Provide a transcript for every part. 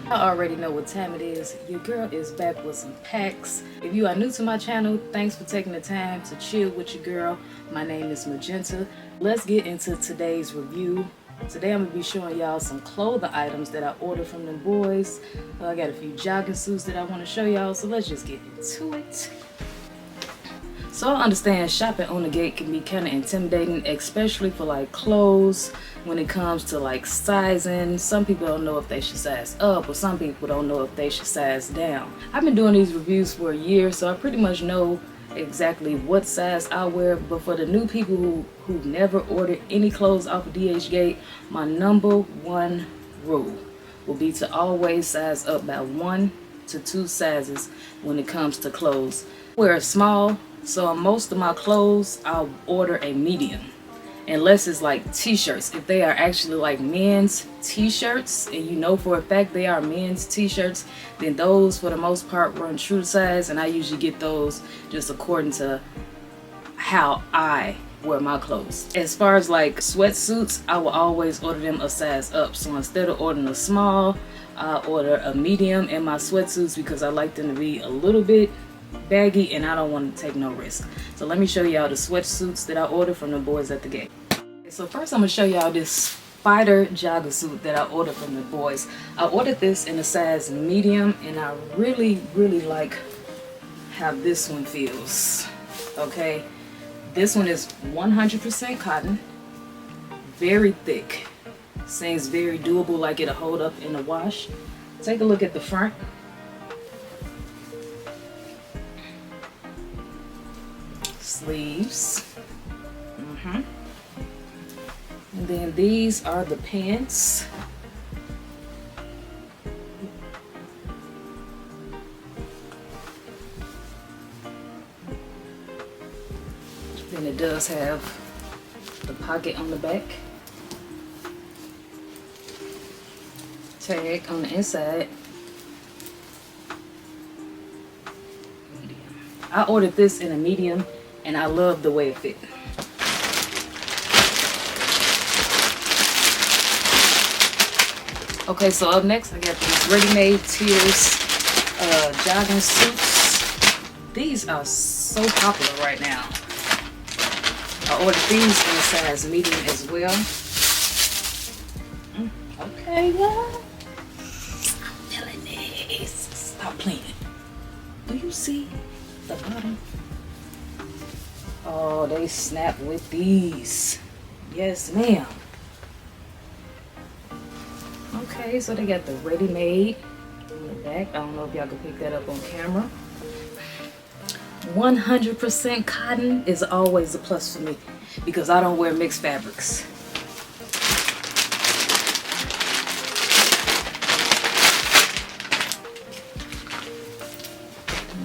I already know what time it is. Your girl is back with some packs. If you are new to my channel, thanks for taking the time to chill with your girl. My name is Magenta. Let's get into today's review. Today I'm going to be showing y'all some clothing items that I ordered from them boys. I got a few jogging suits that I want to show y'all, so let's just get into it. So I understand shopping on Dhgate can be kind of intimidating, especially for like clothes when it comes to like sizing. Some people don't know if they should size up, or some people don't know if they should size down. I've been doing these reviews for a year, so I pretty much know exactly what size I wear. But for the new people who've never ordered any clothes off of Dhgate, my number one rule will be to always size up by 1 to 2 sizes when it comes to clothes. I wear a small, so on most of my clothes I'll order a medium, unless it's like t-shirts. If they are actually like men's t-shirts and you know for a fact they are men's t-shirts, then those for the most part run true to size, and I usually get those just according to how I wear my clothes. As far as like sweatsuits, I will always order them a size up. So instead of ordering a small, I order a medium in my sweatsuits because I like them to be a little bit baggy and I don't want to take no risk. So let me show y'all the sweatsuits that I ordered from the boys at Dhgate. So first I'm going to show y'all this Sp5der jogging suit that I ordered from the boys. I ordered this in a size medium, and I really like how this one feels. Okay, this one is 100% cotton, very thick. Seems very doable, like it'll hold up in the wash. Take a look at the front. Sleeves. And then these are the pants. Then it does have the pocket on the back, tag on the inside. Medium. I ordered this in a medium and I love the way it fit. Okay, so up next I got these ready-made Tears jogging suits. These are so popular right now. I ordered these in a size medium as well. Okay, y'all. I'm feeling this. Stop playing. Do you see the bottom? Oh, they snap with these. Yes, ma'am. Okay, so they got the ready-made in the back. I don't know if y'all can pick that up on camera. 100% cotton is always a plus for me because I don't wear mixed fabrics.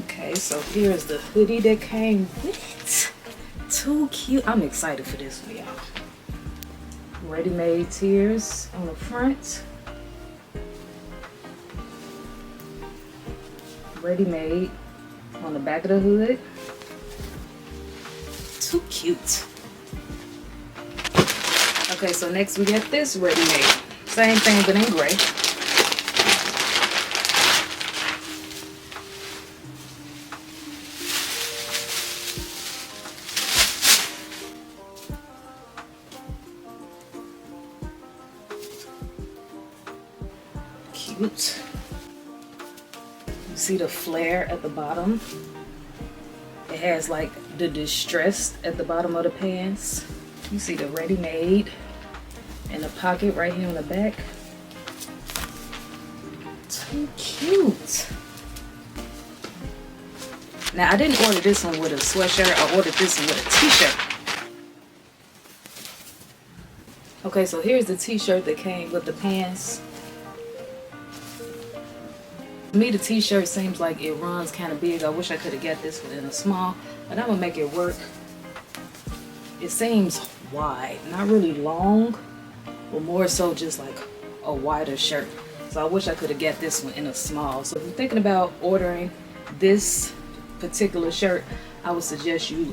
Okay, so here's the hoodie that came with it. Too cute. I'm excited for this one, y'all. Ready-made Tears on the front. Ready-made on the back of the hood. Too cute. Okay, so next we get this ready-made. Same thing but in gray. Cute. See the flare at the bottom. It has like the distressed at the bottom of the pants. You see the ready-made and the pocket right here on the back. Too cute. Now I didn't order this one with a sweatshirt. I ordered this one with a t-shirt. Okay, so here's the t-shirt that came with the pants. To me, the t-shirt seems like it runs kind of big. I wish I could have got this one in a small, but I'm gonna make it work. It seems wide, not really long, but more so just like a wider shirt. So I wish I could have got this one in a small. So if you're thinking about ordering this particular shirt, I would suggest you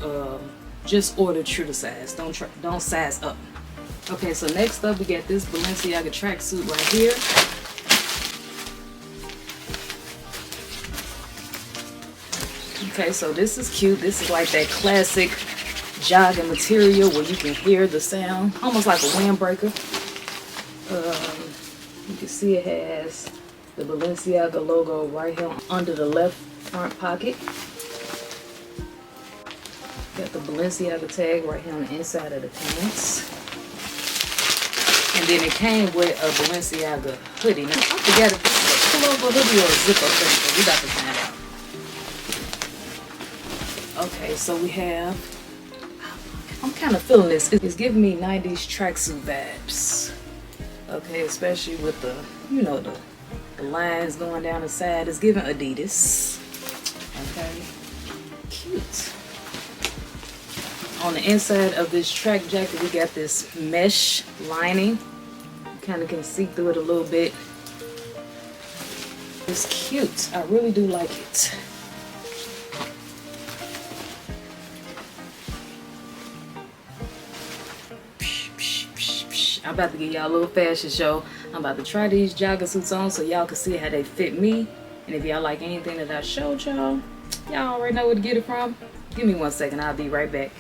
just order true to size. Don't size up. Okay, so next up we got this Balenciaga tracksuit right here. Okay, so this is cute. This is like that classic jogging material where you can hear the sound, almost like a windbreaker. You can see it has the Balenciaga logo right here under the left front pocket. Got the Balenciaga tag right here on the inside of the pants. And then it came with a Balenciaga hoodie. Now, I forgot if this is a pullover hoodie or a zip-up thing, but we got to find out. Okay, so we have, I'm kind of feeling this. It's giving me 90s tracksuit vibes. Okay, especially with the, you know, the lines going down the side. It's giving Adidas. Okay, cute. On the inside of this track jacket, we got this mesh lining. You kind of can see through it a little bit. It's cute. I really do like it. I'm about to give y'all a little fashion show. I'm about to try these jogging suits on so y'all can see how they fit me. And if y'all like anything that I showed y'all, y'all already know where to get it from. Give me 1 second, I'll be right back.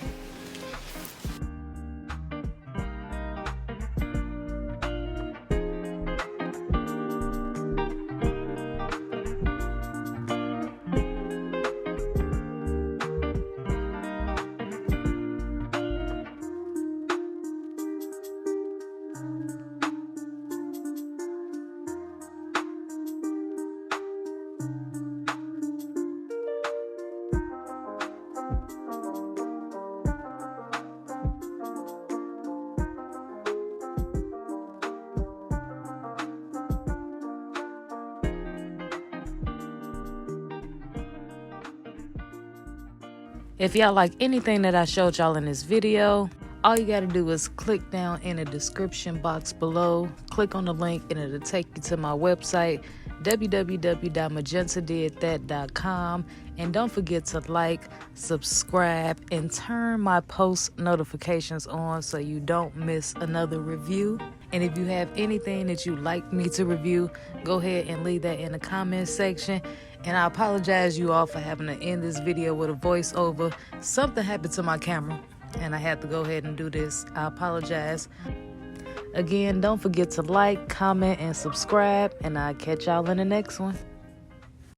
If y'all like anything that I showed y'all in this video, all you gotta do is click down in the description box below, click on the link, and it'll take you to my website, www.magentadidthat.com. And don't forget to like, subscribe, and turn my post notifications on so you don't miss another review. And if you have anything that you'd like me to review, go ahead and leave that in the comment section. And I apologize you all for having to end this video with a voiceover. Something happened to my camera and I had to go ahead and do this. I apologize. Again, don't forget to like, comment, and subscribe, and I'll catch y'all in the next one.